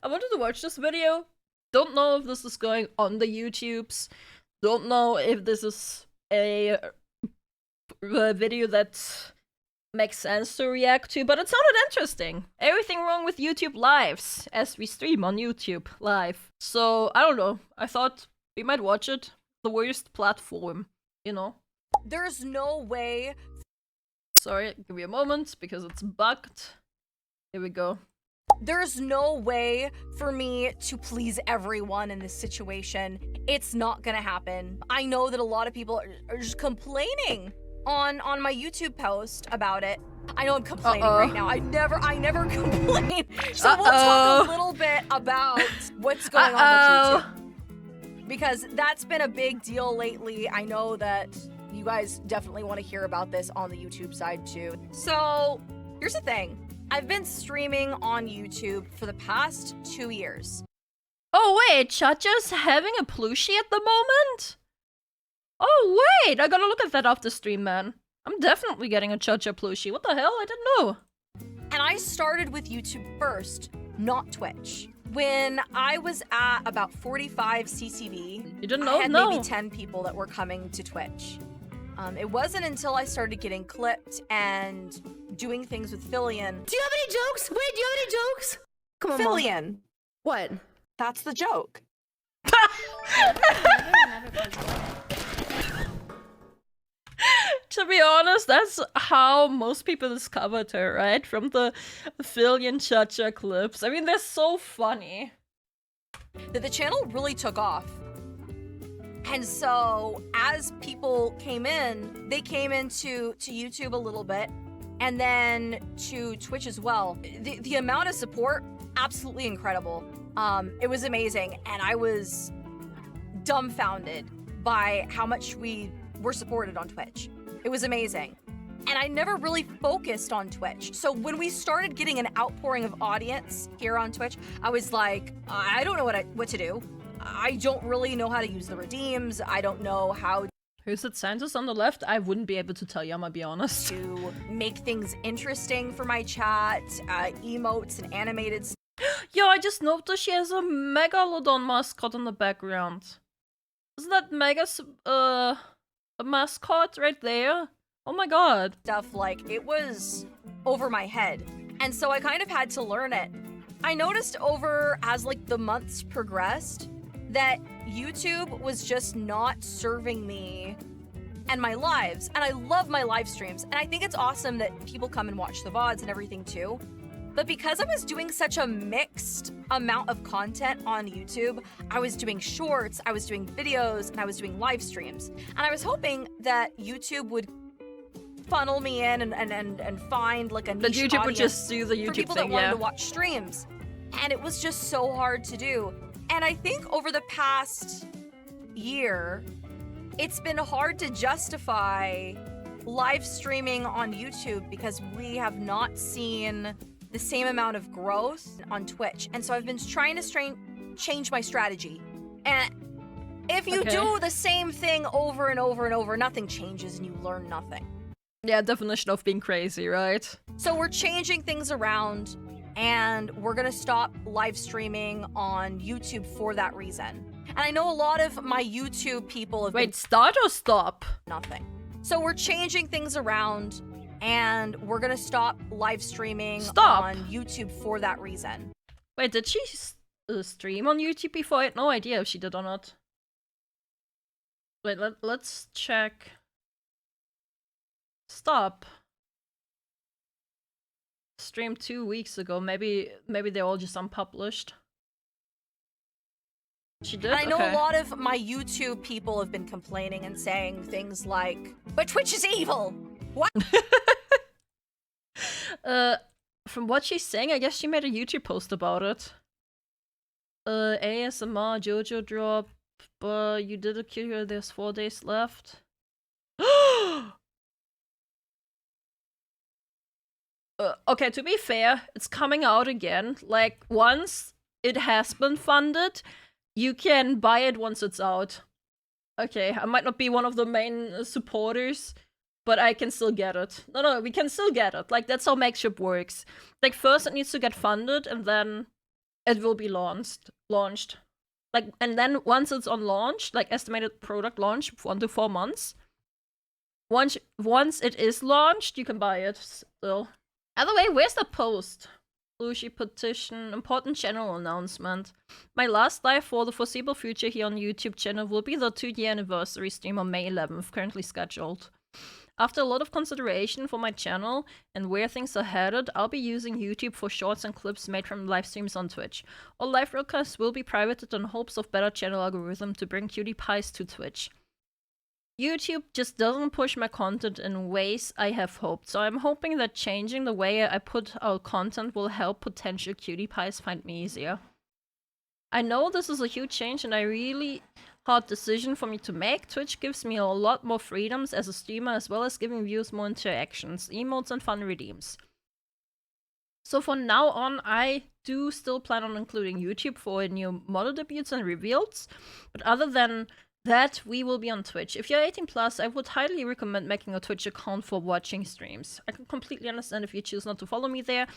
I wanted to watch this video. Don't know if this is going on the YouTubes. Don't know if this is a video that makes sense to react to, but it sounded interesting. Everything wrong with YouTube lives, as we stream on YouTube live. So, I don't know. I thought we might watch it. The worst platform, you know? There's no way. Sorry, give me a moment, because it's bugged. Here we go. There's no way for me to please everyone in this situation. It's not gonna happen. I know that a lot of people are just complaining on my YouTube post about it. I know I'm complaining right now. I never complain. So we'll talk a little bit about what's going on with YouTube, because that's been a big deal lately. I know that you guys definitely want to hear about this on the YouTube side too. So here's the thing. I've been streaming on YouTube for the past 2 years. Oh wait, Chacha's having a plushie at the moment? Oh wait, I gotta look at that after stream, man. I'm definitely getting a Chacha plushie. What the hell? I didn't know. And I started with YouTube first, not Twitch. When I was at about 45 CCV, You didn't know? I had No. maybe 10 people that were coming to Twitch. It wasn't until I started getting clipped and doing things with Fillion. Do you have any jokes? Wait, do you have any jokes? Come on, Mom. Fillion, What? that's the joke. To be honest, that's how most people discovered her, right? From the Fillion Chacha clips. I mean, they're so funny. That the channel really took off. And so as people came in, they came into YouTube a little bit and then to Twitch as well. The amount of support, absolutely incredible. It was amazing, and I was dumbfounded by how much we were supported on Twitch. It was amazing. And I never really focused on Twitch. So when we started getting an outpouring of audience here on Twitch, I was like, I don't know what to do. I don't really know how to use the redeems. I don't know how Who's it, Santos on the left? I wouldn't be able to tell you, I'm gonna be honest. to make things interesting for my chat, emotes and animated. Yo, I just noticed she has a Megalodon mascot in the background. Isn't that a mascot right there? Oh my god. Stuff. Like, it was over my head. And so I kind of had to learn it. I noticed as like the months progressed that YouTube was just not serving me and my lives. And I love my live streams. And I think it's awesome that people come and watch the VODs and everything too. But because I was doing such a mixed amount of content on YouTube, I was doing shorts, I was doing videos, and I was doing live streams. And I was hoping that YouTube would funnel me in and find like a niche That YouTube would audience just do the for YouTube people thing, that wanted yeah. to watch streams. And it was just so hard to do. And I think over the past year, it's been hard to justify live streaming on YouTube because we have not seen the same amount of growth on Twitch. And so I've been trying to change my strategy. And if you do the same thing over and over and over, nothing changes and you learn nothing. Yeah, definition of being crazy, right? So we're changing things around, and we're gonna stop live streaming on YouTube for that reason. And I know a lot of my YouTube people have Wait, start or stop? nothing. So we're changing things around, and we're gonna stop live streaming on YouTube for that reason. Wait, did she stream on YouTube before? I had no idea if she did or not. Wait, let's check. Stop. Streamed 2 weeks ago. Maybe they're all just unpublished. She did? And I know Okay. a lot of my YouTube people have been complaining and saying things like, but Twitch is evil! What? From what she's saying, I guess she made a YouTube post about it. ASMR, JoJo drop, but you did a cure, there's 4 days left. Okay, to be fair, it's coming out again. Like, once it has been funded, you can buy it once it's out. Okay, I might not be one of the main supporters, but I can still get it. No, we can still get it. Like, that's how Makeship works. Like, first it needs to get funded, and then it will be launched. Like, and then once it's on launch, like estimated product launch, 1 to 4 months. Once it is launched, you can buy it still. By the way, where's the post? Lucy petition, important channel announcement. My last live for the foreseeable future here on the YouTube channel will be the 2-year anniversary stream on May 11th, currently scheduled. After a lot of consideration for my channel and where things are headed, I'll be using YouTube for shorts and clips made from live streams on Twitch. All live broadcasts will be privated in hopes of better channel algorithm to bring cutie pies to Twitch. YouTube just doesn't push my content in ways I have hoped, so I'm hoping that changing the way I put out content will help potential cutie pies find me easier. I know this is a huge change and a really hard decision for me to make. Twitch gives me a lot more freedoms as a streamer, as well as giving viewers more interactions, emotes, and fun redeems. So from now on, I do still plan on including YouTube for new model debuts and reveals, but other than that, we will be on Twitch. If you're 18 plus, I would highly recommend making a Twitch account for watching streams. I can completely understand if you choose not to follow me there.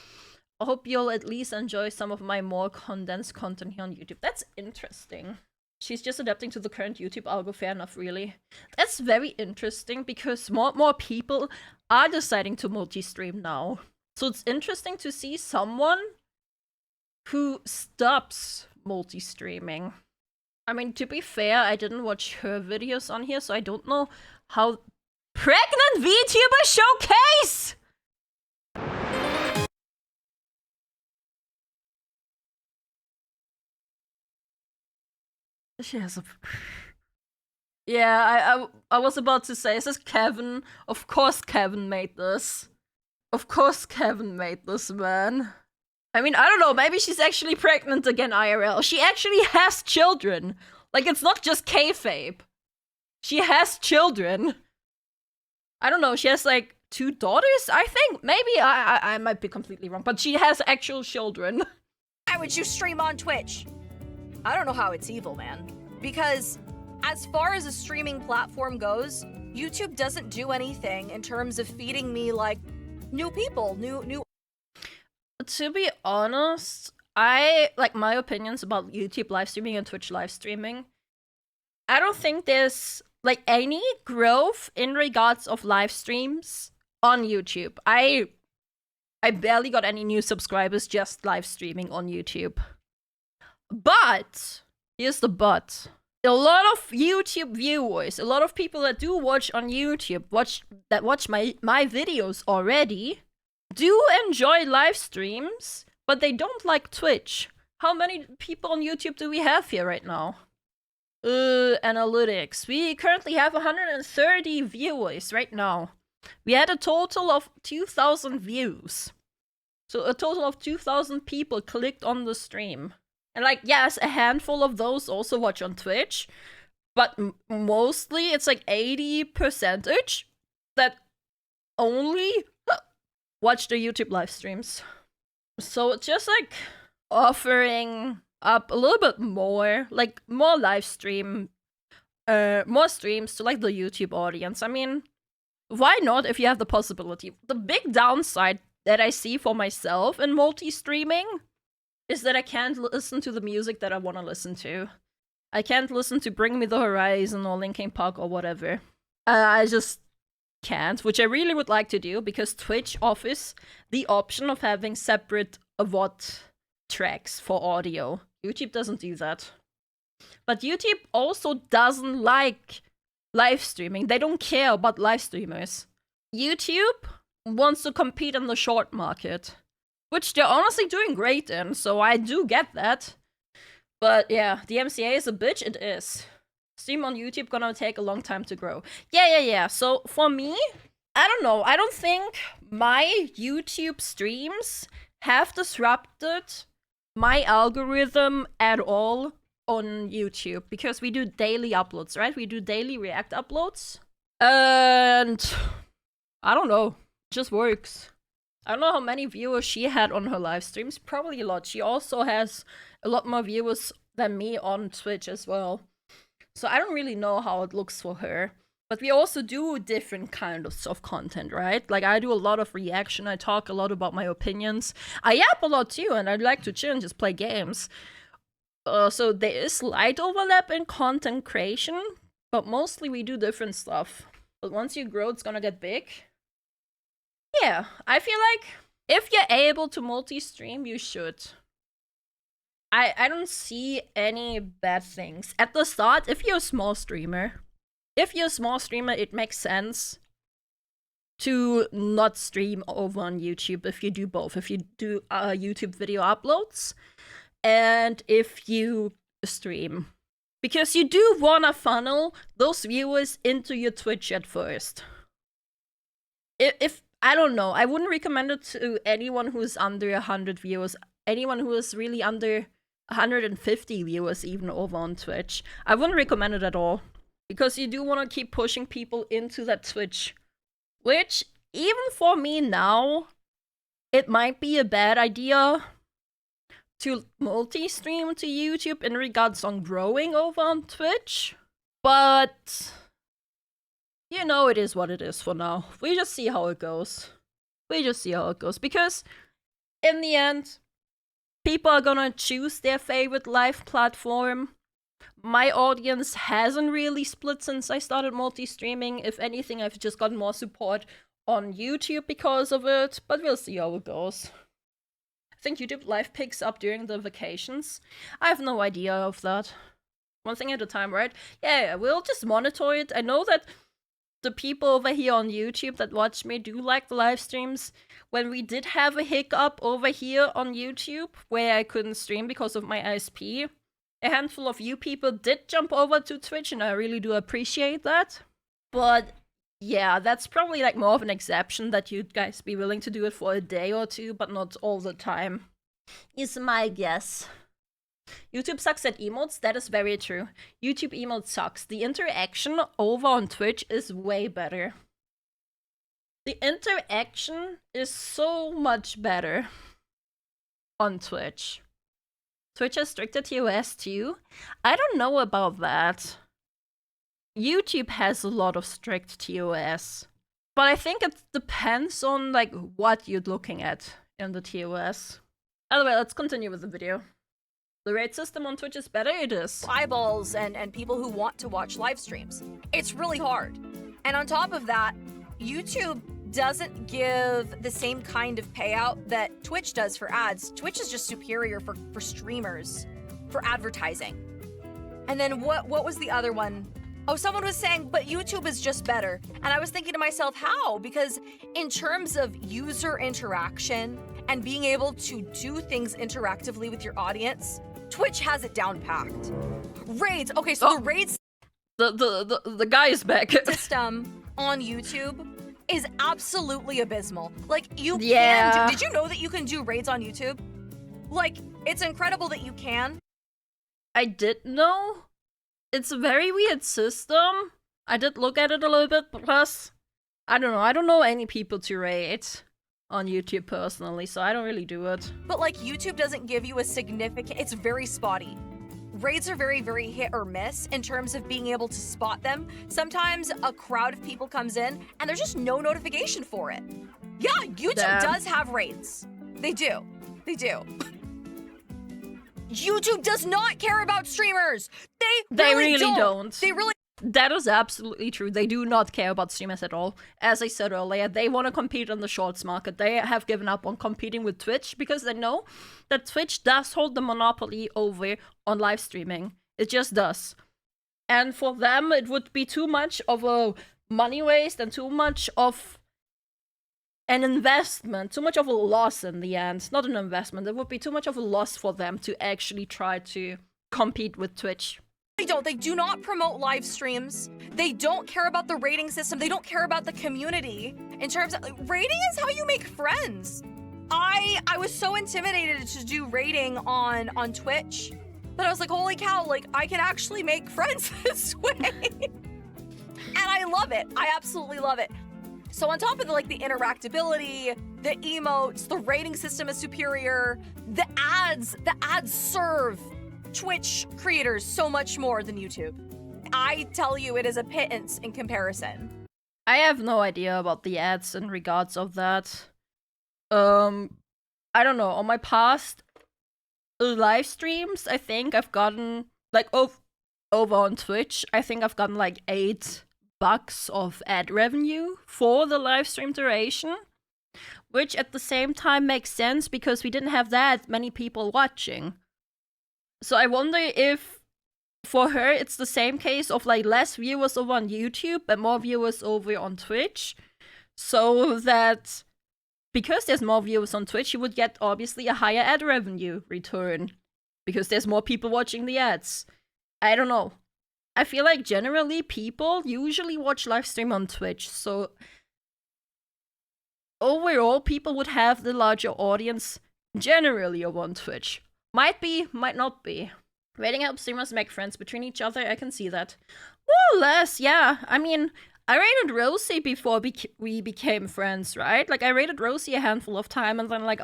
I hope you'll at least enjoy some of my more condensed content here on YouTube. That's interesting. She's just adapting to the current YouTube algo, fair enough, really. That's very interesting because more people are deciding to multi-stream now. So it's interesting to see someone who stops multi-streaming. I mean, to be fair, I didn't watch her videos on here, so I don't know how... Pregnant VTuber Showcase! She has a... Yeah, I was about to say, is this Kevin? Of course Kevin made this. Of course Kevin made this, man. I mean, I don't know, maybe she's actually pregnant again, IRL. She actually has children. Like, it's not just kayfabe. She has children. I don't know, she has, like, 2 daughters, I think? Maybe, I might be completely wrong, but she has actual children. Why would you stream on Twitch? I don't know how it's evil, man. Because as far as a streaming platform goes, YouTube doesn't do anything in terms of feeding me, like, new people, new... To be honest, I like my opinions about YouTube live streaming and Twitch live streaming. I don't think there's like any growth in regards of live streams on YouTube. I barely got any new subscribers just live streaming on YouTube. But here's the but. A lot of YouTube viewers, a lot of people that do watch on YouTube, watch my videos already, do enjoy live streams, but they don't like Twitch. How many people on YouTube do we have here right now? Analytics. We currently have 130 viewers right now. We had a total of 2,000 views. So a total of 2,000 people clicked on the stream. And like, yes, a handful of those also watch on Twitch, but mostly it's like 80% that only watch the YouTube live streams. So it's just like offering up a little bit more, like more live stream, more streams to like the YouTube audience. I mean, why not if you have the possibility? The big downside that I see for myself in multi-streaming is that I can't listen to the music that I want to listen to. I can't listen to Bring Me the Horizon or Linkin Park or whatever. I just can't, which I really would like to do because Twitch offers the option of having separate VOD tracks for audio. YouTube doesn't do that. But YouTube also doesn't like live streaming. They don't care about live streamers. YouTube wants to compete in the short market, which they're honestly doing great in, so I do get that. But yeah, the MCA is a bitch, it is. Stream on YouTube gonna take a long time to grow. Yeah. So for me, I don't know. I don't think my YouTube streams have disrupted my algorithm at all on YouTube because we do daily uploads, right? We do daily React uploads. And I don't know. It just works. I don't know how many viewers she had on her live streams. Probably a lot. She also has a lot more viewers than me on Twitch as well. So I don't really know how it looks for her. But we also do different kinds of content, right? Like, I do a lot of reaction, I talk a lot about my opinions. I yap a lot too, and I'd like to chill and just play games. So there is slight overlap in content creation, but mostly we do different stuff. But once you grow, it's gonna get big. Yeah, I feel like if you're able to multi-stream, you should. I don't see any bad things. At the start, if you're a small streamer, it makes sense to not stream over on YouTube if you do both. If you do YouTube video uploads, and if you stream. Because you do wanna funnel those viewers into your Twitch at first. If I don't know, I wouldn't recommend it to anyone who's under 100 viewers. Anyone who is really under 150 viewers even over on Twitch. I wouldn't recommend it at all. Because you do want to keep pushing people into that Twitch. Which, even for me now, it might be a bad idea to multi-stream to YouTube in regards on growing over on Twitch. But, you know, it is what it is for now. We just see how it goes. Because, in the end, people are gonna choose their favorite live platform. My audience hasn't really split since I started multi-streaming. If anything, I've just gotten more support on YouTube because of it, but we'll see how it goes. I think YouTube live picks up during the vacations. I have no idea of that. One thing at a time, right? Yeah, we'll just monitor it. I know that the people over here on YouTube that watch me do like the live streams. When we did have a hiccup over here on YouTube, where I couldn't stream because of my ISP, a handful of you people did jump over to Twitch, and I really do appreciate that. But yeah, that's probably like more of an exception that you'd guys be willing to do it for a day or two, but not all the time. Is my guess. YouTube sucks at emotes, that is very true. YouTube emote sucks. The interaction over on Twitch is way better. The interaction is so much better on Twitch. Twitch has stricter TOS too? I don't know about that. YouTube has a lot of strict TOS. But I think it depends on like what you're looking at in the TOS. Anyway, let's continue with the video. The raid system on Twitch is better? It is. Eyeballs and people who want to watch live streams. It's really hard. And on top of that, YouTube doesn't give the same kind of payout that Twitch does for ads. Twitch is just superior for streamers, for advertising. And then what was the other one? Oh, someone was saying, but YouTube is just better. And I was thinking to myself, how? Because in terms of user interaction and being able to do things interactively with your audience, Twitch has it down packed. Raids. Okay, so the raids the guy is back. System on YouTube is absolutely abysmal. Like, you can did you know that you can do raids on YouTube? Like, it's incredible that you can. I did know. It's a very weird system. I did look at it a little bit, plus, I don't know. I don't know any people to raid on YouTube personally, so I don't really do it. But like, YouTube doesn't give you a significant, it's very spotty. Raids are very, very hit or miss in terms of being able to spot them. Sometimes a crowd of people comes in and there's just no notification for it. Yeah, YouTube does have raids. They do. They do. YouTube does not care about streamers. They really don't. They really. That is absolutely true. They do not care about streamers at all. As I said earlier, they want to compete in the shorts market. They have given up on competing with Twitch because they know that Twitch does hold the monopoly over on live streaming. It just does. And for them, it would be too much of a money waste and too much of an investment, too much of a loss in the end. Not an investment. It would be too much of a loss for them to actually try to compete with Twitch. They do not promote live streams. They don't care about the rating system. They don't care about the community. In terms of rating is how you make friends. I was so intimidated to do rating on Twitch, but I was like, holy cow, like I can actually make friends this way. And I love it. I absolutely love it. So on top of the interactability, the emotes, the rating system is superior. The ads serve Twitch creators so much more than YouTube. I tell you, it is a pittance in comparison. I have no idea about the ads in regards of that. I don't know. On my past live streams, I think I've gotten like over on Twitch. I think I've gotten like $8 of ad revenue for the live stream duration, which at the same time makes sense because we didn't have that many people watching. So I wonder if for her it's the same case of like less viewers over on YouTube and more viewers over on Twitch, so that because there's more viewers on Twitch, you would get obviously a higher ad revenue return because there's more people watching the ads. I don't know. I feel like generally people usually watch live stream on Twitch, so overall people would have the larger audience generally over on Twitch. Might be, might not be. Rating helps streamers make friends between each other, I can see that. More or less, yeah. I mean, I rated Rosie before we became friends, right? Like, I rated Rosie a handful of times, and then, like,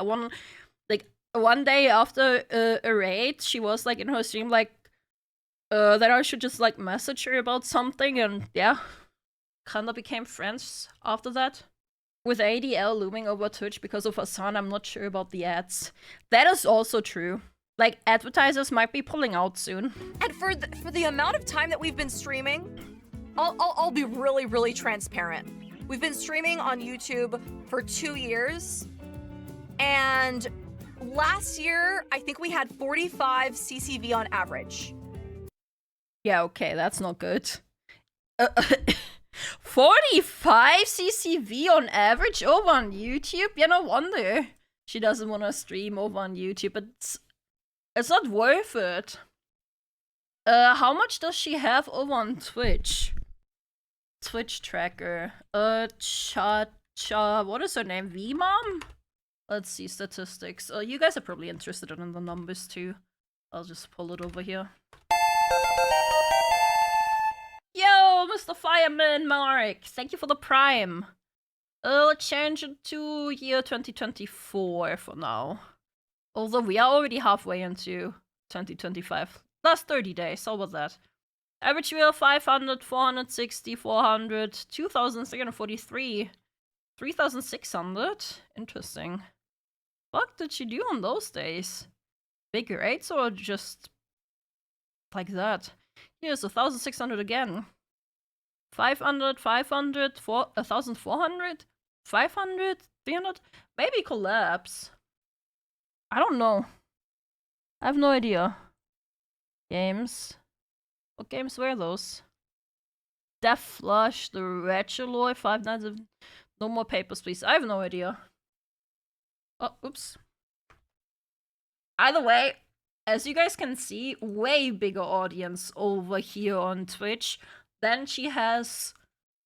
one day after a raid, she was, like, in her stream, like, that I should just, like, message her about something, and, yeah. Kinda became friends after that. With ADL looming over Twitch because of Hassan, I'm not sure about the ads. That is also true. Like, advertisers might be pulling out soon. And for the amount of time that we've been streaming, I'll be really, really transparent. We've been streaming on YouTube for 2 years, and last year, I think we had 45 CCV on average. Yeah, okay, that's not good. 45 CCV on average over on YouTube? Yeah, no wonder she doesn't want to stream over on YouTube, but it's not worth it. How much does she have over on Twitch? Twitch tracker. What is her name? V-Mom? Let's see, statistics. You guys are probably interested in the numbers too. I'll just pull it over here. Yo, Mr. Fireman Mark! Thank you for the prime. Let's change it to year 2024 for now. Although we are already halfway into 2025. Last 30 days, how about that? Average viewer 500, 460, 400, 2,343, 3,600. Interesting. What did she do on those days? Big rates or just like that? Here's 1,600 again. 500, 500, 1,400, 500, 300? Maybe collapse. I don't know. I have no idea. Games. What games were those? Death Flush, the Retroloy, 5 Nights of... No more papers, please. I have no idea. Oh, oops. Either way, as you guys can see, way bigger audience over here on Twitch than she has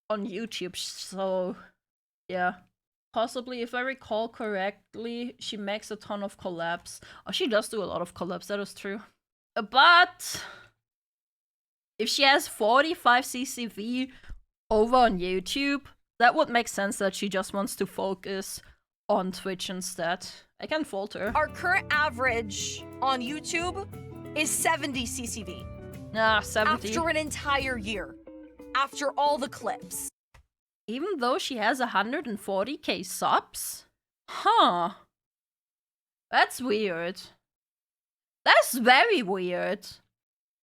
on YouTube, so... yeah. Possibly, if I recall correctly, she makes a ton of collabs. Oh, she does do a lot of collabs, that is true. But if she has 45 CCV over on YouTube, that would make sense that she just wants to focus on Twitch instead. I can't fault her. Our current average on YouTube is 70 CCV. Nah, 70. After an entire year. After all the clips. Even though she has 140k subs? Huh. That's weird. That's very weird.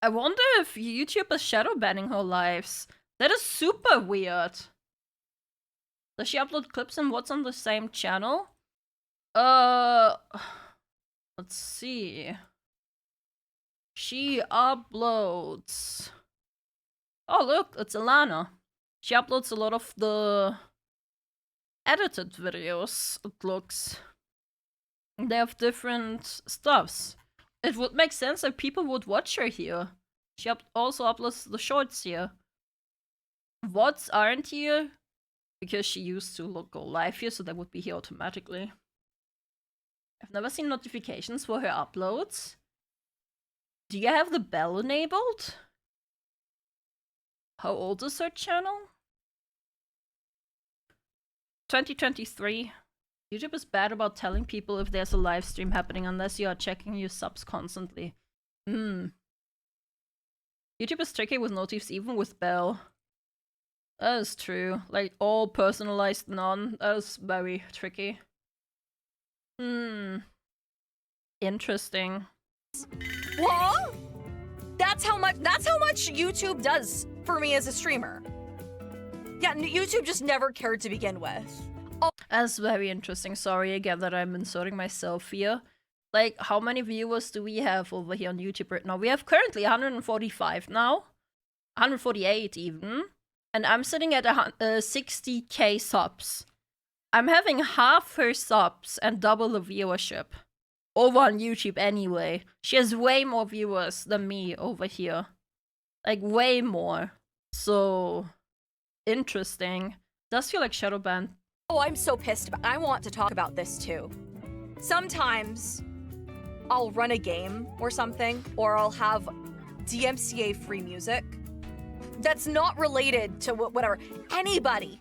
I wonder if YouTube is shadow banning her lives. That is super weird. Does she upload clips and what's on the same channel? Let's see. She uploads... Oh look, it's Alana. She uploads a lot of the edited videos, it looks. They have different stuffs. It would make sense that people would watch her here. She also uploads the shorts here. VODs aren't here because she used to go live here, so they would be here automatically. I've never seen notifications for her uploads. Do you have the bell enabled? How old is her channel? 2023. YouTube is bad about telling people if there's a live stream happening unless you are checking your subs constantly. YouTube is tricky with notifs, even with Bell. That is true. Like, all personalized none. That is very tricky. Interesting. What? That's how much YouTube does for me as a streamer. Yeah, YouTube just never cared to begin with. Oh. That's very interesting. Sorry again that I'm inserting myself here. Like, how many viewers do we have over here on YouTube right now? We have currently 145 now. 148 even. And I'm sitting at 60k subs. I'm having half her subs and double the viewership. Over on YouTube anyway. She has way more viewers than me over here. Like, way more. So, interesting. Does feel like Shadowban. Oh, I'm so pissed. I want to talk about this too. Sometimes I'll run a game or something, or I'll have DMCA free music that's not related to whatever. Anybody,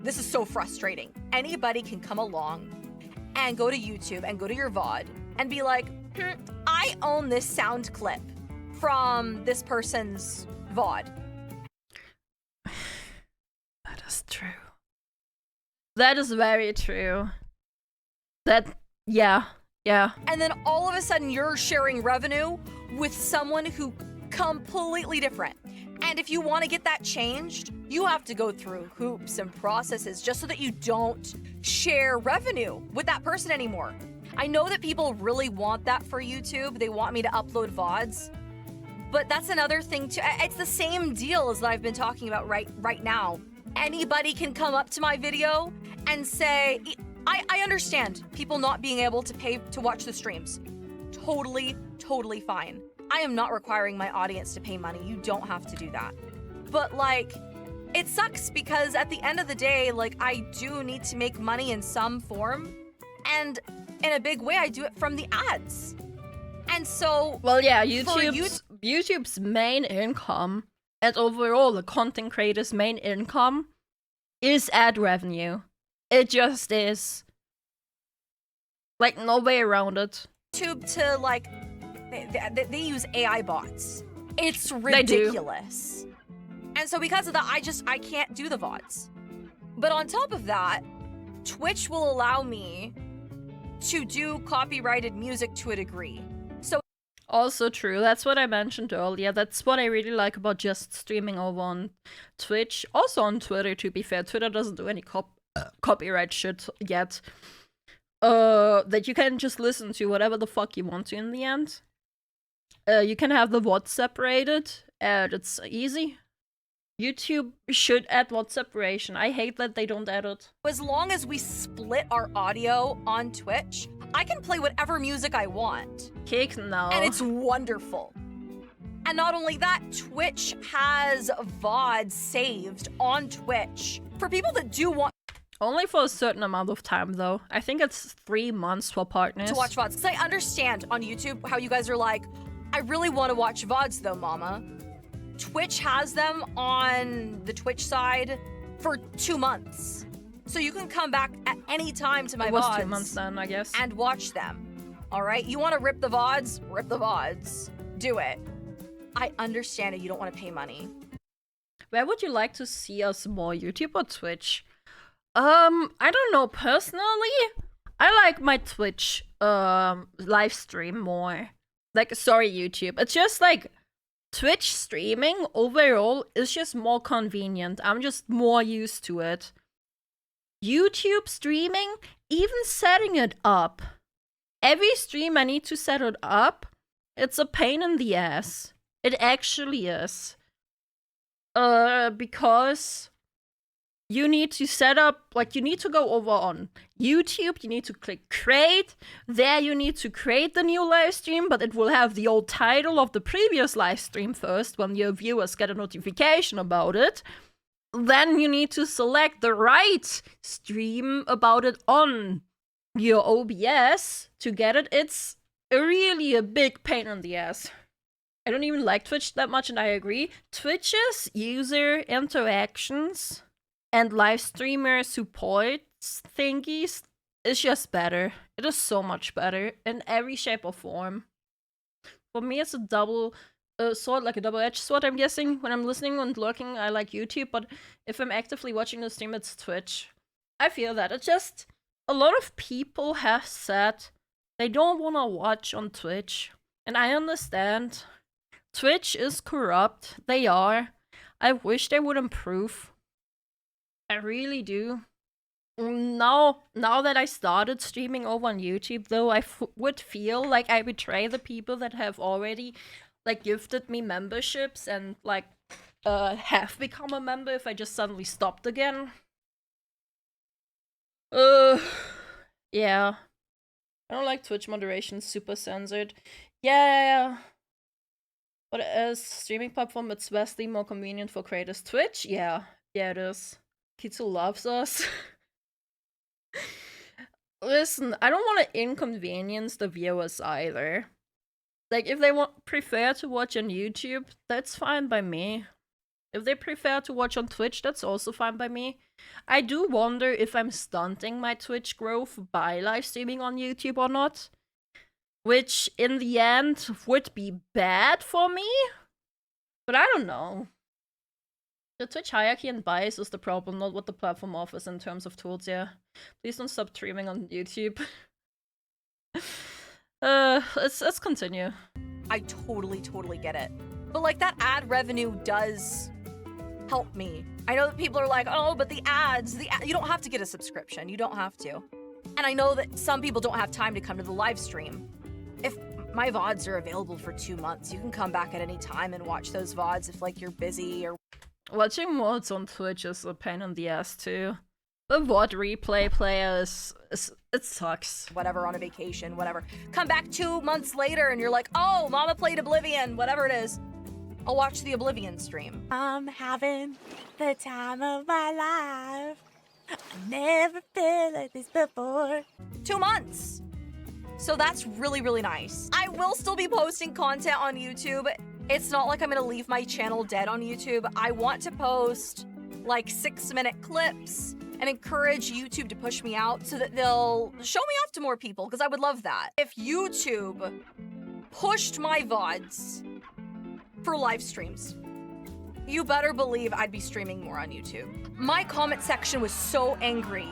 this is so frustrating. Anybody can come along and go to YouTube and go to your VOD and be like, I own this sound clip from this person's VOD. That is true. That is very true. Yeah. And then all of a sudden you're sharing revenue with someone who completely different. And if you want to get that changed, you have to go through hoops and processes just so that you don't share revenue with that person anymore. I know that people really want that for YouTube. They want me to upload VODs. But that's another thing too. It's the same deal as that I've been talking about right now. Anybody can come up to my video and say, I understand people not being able to pay to watch the streams. Totally fine. I am not requiring my audience to pay money. You don't have to do that. But like, it sucks because at the end of the day, like, I do need to make money in some form. And in a big way, I do it from the ads. And so... Well, yeah, YouTube's main income, and overall the content creator's main income, is ad revenue. It just is. Like, no way around it. YouTube to, like, they use AI bots. It's ridiculous. And so because of that, I can't do the VODs. But on top of that, Twitch will allow me to do copyrighted music to a degree. So also true. That's what I mentioned earlier. That's what I really like about just streaming over on Twitch. Also on Twitter, to be fair. Twitter doesn't do any copyright shit yet. That you can just listen to whatever the fuck you want to in the end. You can have the VOD separated, and it's easy. YouTube should add VOD separation. I hate that they don't add it. As long as we split our audio on Twitch, I can play whatever music I want. Kick now. And it's wonderful. And not only that, Twitch has VOD saved on Twitch. For people that do want... Only for a certain amount of time, though. I think it's 3 months for partners. To watch VODs. Because I understand on YouTube how you guys are like, I really want to watch VODs though, mama. Twitch has them on the Twitch side for 2 months. So you can come back at any time to my VODs. It was 2 months then, I guess. And watch them. All right? You want to rip the VODs? Rip the VODs. Do it. I understand it. You don't want to pay money. Where would you like to see us more, YouTube or Twitch? I don't know. Personally, I like my Twitch live stream more. Like, sorry, YouTube. It's just like Twitch streaming overall is just more convenient. I'm just more used to it. YouTube streaming, even setting it up. Every stream I need to set it up, it's a pain in the ass. It actually is. Because you need to set up, like, you need to go over on YouTube, you need to click create. There you need to create the new live stream, but it will have the old title of the previous live stream first when your viewers get a notification about it. Then you need to select the right stream about it on your OBS to get it. It's really a big pain in the ass. I don't even like Twitch that much, and I agree. Twitch's user interactions and live streamer support thingies is just better. It is so much better in every shape or form. For me, it's a double sword, like a double-edged sword, I'm guessing. When I'm listening and lurking, I like YouTube, but if I'm actively watching the stream, it's Twitch. I feel that. It's just, a lot of people have said they don't want to watch on Twitch. And I understand. Twitch is corrupt. They are. I wish they would improve. I really do. Now that I started streaming over on YouTube, though, I would feel like I betray the people that have already, like, gifted me memberships and, like, have become a member if I just suddenly stopped again. Yeah. I don't like Twitch moderation, super censored. Yeah. But as streaming platform, it's vastly more convenient for creators. Twitch? Yeah, it is. Kitsu loves us. Listen, I don't want to inconvenience the viewers either. Like, if they prefer to watch on YouTube, that's fine by me. If they prefer to watch on Twitch, that's also fine by me. I do wonder if I'm stunting my Twitch growth by live streaming on YouTube or not. Which, in the end, would be bad for me? But I don't know. The Twitch hierarchy and bias is the problem, not what the platform offers in terms of tools, yeah. Please don't stop streaming on YouTube. Let's continue. I totally get it. But like, that ad revenue does help me. I know that people are like, oh, but the ads, you don't have to get a subscription. You don't have to. And I know that some people don't have time to come to the live stream. If my VODs are available for 2 months, you can come back at any time and watch those VODs if, like, you're busy or... Watching VODs on Twitch is a pain in the ass, too. The VOD replay player it sucks. Whatever, on a vacation, whatever. Come back 2 months later and you're like, oh, Mama played Oblivion, whatever it is. I'll watch the Oblivion stream. I'm having the time of my life. I never felt like this before. 2 months. So that's really nice. I will still be posting content on YouTube. It's not like I'm gonna leave my channel dead on YouTube. I want to post like 6-minute clips and encourage YouTube to push me out so that they'll show me off to more people, because I would love that. If YouTube pushed my VODs for live streams, you better believe I'd be streaming more on YouTube. My comment section was so angry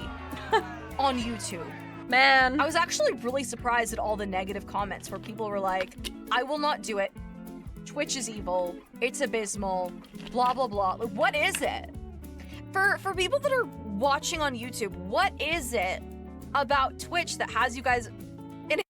on YouTube. Man. I was actually really surprised at all the negative comments where people were like, I will not do it. Twitch is evil. It's abysmal. Blah, blah, blah. Like, what is it? For people that are watching on YouTube, what is it about Twitch that has you guys in...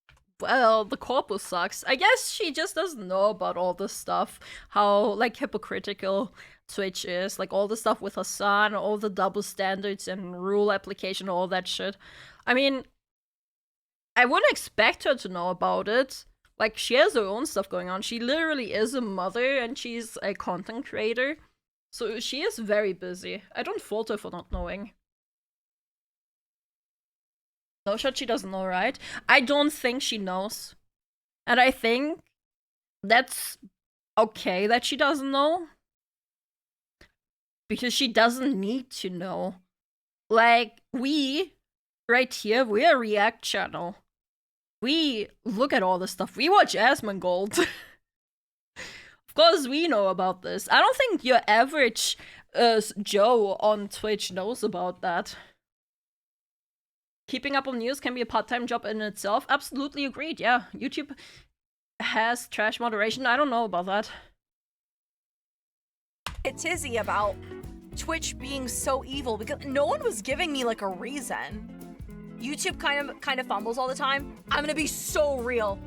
Well, the corpus sucks. I guess she just doesn't know about all this stuff. How, like, hypocritical Twitch is. Like, all the stuff with Hassan, all the double standards and rule application, all that shit. I mean, I wouldn't expect her to know about it. Like, she has her own stuff going on. She literally is a mother and she's a content creator. So she is very busy. I don't fault her for not knowing. No shot, she doesn't know, right? I don't think she knows. And I think that's okay that she doesn't know. Because she doesn't need to know. Like, we, right here, we're a React channel. We look at all this stuff. We watch Asmongold. Of course we know about this. I don't think your average Joe on Twitch knows about that. Keeping up on news can be a part-time job in itself. Absolutely agreed, yeah. YouTube has trash moderation. I don't know about that. Tizzy about Twitch being so evil because no one was giving me like a reason. YouTube kind of fumbles all the time. I'm gonna be so real.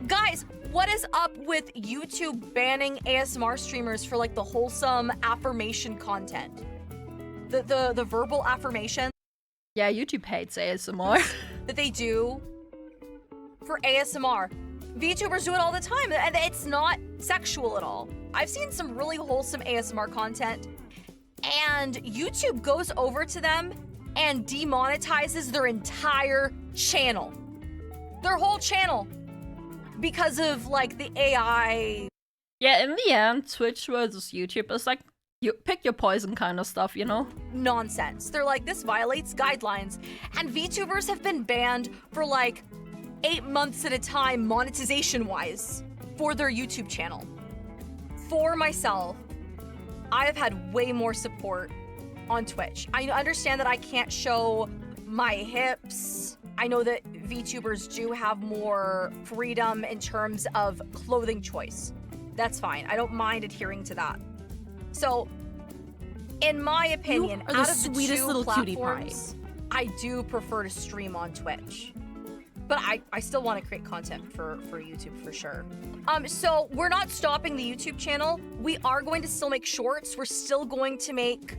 Guys, what is up with YouTube banning ASMR streamers for like the wholesome affirmation content? The verbal affirmation? Yeah, YouTube hates ASMR. That they do for ASMR. VTubers do it all the time, and it's not sexual at all. I've seen some really wholesome ASMR content, and YouTube goes over to them and demonetizes their entire channel. Their whole channel. Because of, like, the AI. Yeah, in the end, Twitch versus YouTube is like, you pick your poison kind of stuff, you know? Nonsense. They're like, this violates guidelines. And VTubers have been banned for, like, 8 months at a time, monetization-wise, for their YouTube channel. for myself, I have had way more support on Twitch. I understand that I can't show my hips. I know that VTubers do have more freedom in terms of clothing choice. That's fine. I don't mind adhering to that. So, in my opinion, You are the out of the sweetest two little cutie pie. platforms, I do prefer to stream on Twitch. But I still want to create content for YouTube for sure. So we're not stopping the YouTube channel. We are going to still make shorts. We're still going to make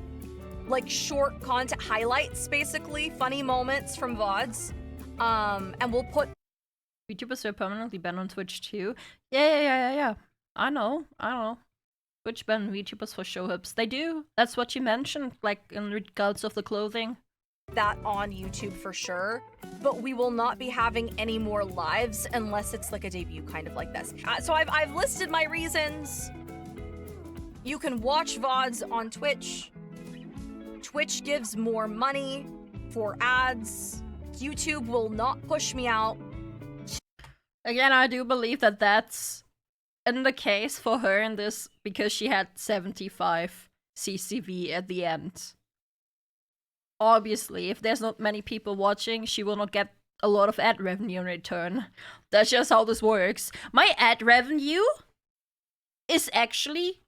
like short content highlights, basically funny moments from VODs. And we'll put YouTubers are permanently banned on Twitch too. Yeah. I know. Twitch ban VTubers for show hips. They do. That's what you mentioned, like in regards of the clothing. that on YouTube for sure, but we will not be having any more lives unless it's like a debut kind of like this. So I've listed my reasons. You can watch VODs on Twitch. Twitch gives more money for ads. YouTube will not push me out. Again, I do believe that that's in the case for her in this because she had 75 CCV at the end. Obviously, if there's not many people watching, she will not get a lot of ad revenue in return. That's just how this works. My ad revenue is actually,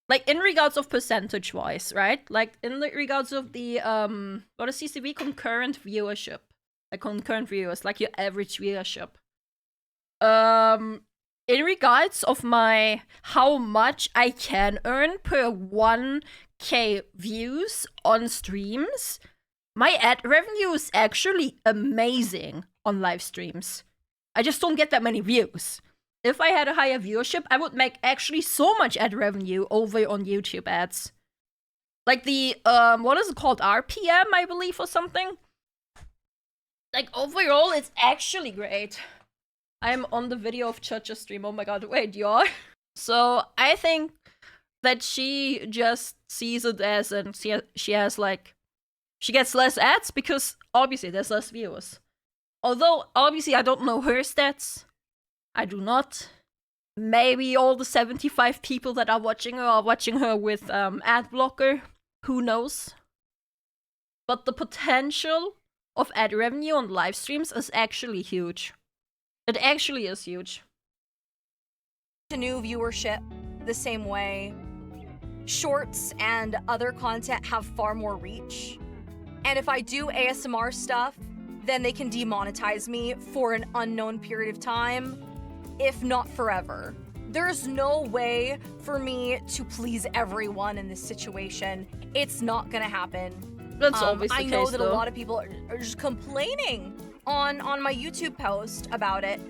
like, in regards of percentage-wise, right? Like, in the regards of the, what is CCV? Concurrent viewership. Like, concurrent viewers, like your average viewership. In regards of my, how much I can earn per 1k views on streams, my ad revenue is actually amazing on live streams. I just don't get that many views. If I had a higher viewership, I would make actually so much ad revenue over on YouTube ads. Like the, what is it called? RPM, I believe, or something? Like, overall, it's actually great. I'm on the video of Church's stream. Oh my god, wait, you are? So, I think that she just sees it as, and she has, like, she gets less ads because, obviously, there's less viewers. Although, obviously, I don't know her stats. I do not. Maybe all the 75 people that are watching her with ad blocker. Who knows? But the potential of ad revenue on live streams is actually huge. It actually is huge. To new viewership the same way. Shorts and other content have far more reach. And if I do ASMR stuff, then they can demonetize me for an unknown period of time, if not forever. There's no way for me to please everyone in this situation. It's not gonna happen. That's always the I case, know that though. a lot of people are just complaining on my YouTube post about it.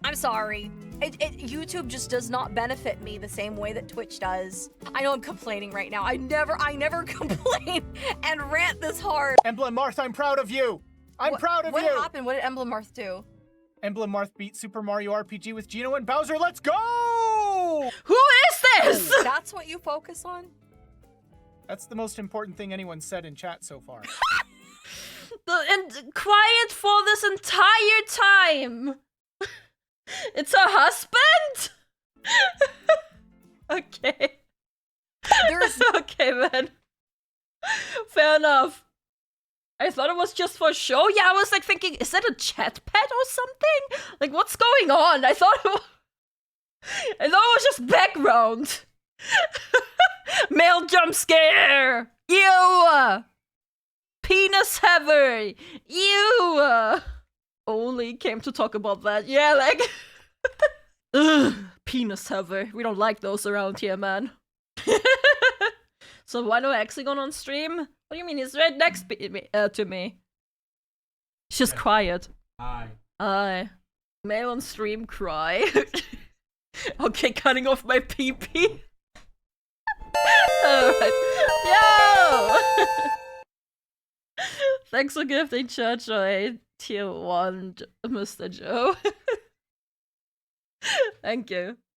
I'm sorry. YouTube just does not benefit me the same way that Twitch does. I know I'm complaining right now. I never complain and rant this hard. Emblem Marth, I'm proud of you. I'm proud of you. What happened? What did Emblem Marth do? Emblem Marth beat Super Mario RPG with Geno and Bowser. Let's go! Who is this? That's what you focus on? That's the most important thing anyone's said in chat so far. And quiet for this entire time. It's her husband? Okay. There's Okay, man. Fair enough. I thought it was just for show. Yeah, I was like thinking, is that a chat pad or something? Like, what's going on? I thought it was just background. Male jump scare. Ew. Penis heavy. Ew. Only came to talk about that. Yeah, like. Ugh, penis heavy. We don't like those around here, man. So why no Hexagon on stream? What do you mean? He's right next to me. It's just quiet. Aye. Male on stream cry. Okay, cutting off my pee-pee. Alright. Yo! Thanks for gifting Church a tier 1, Mr. Joe. Thank you.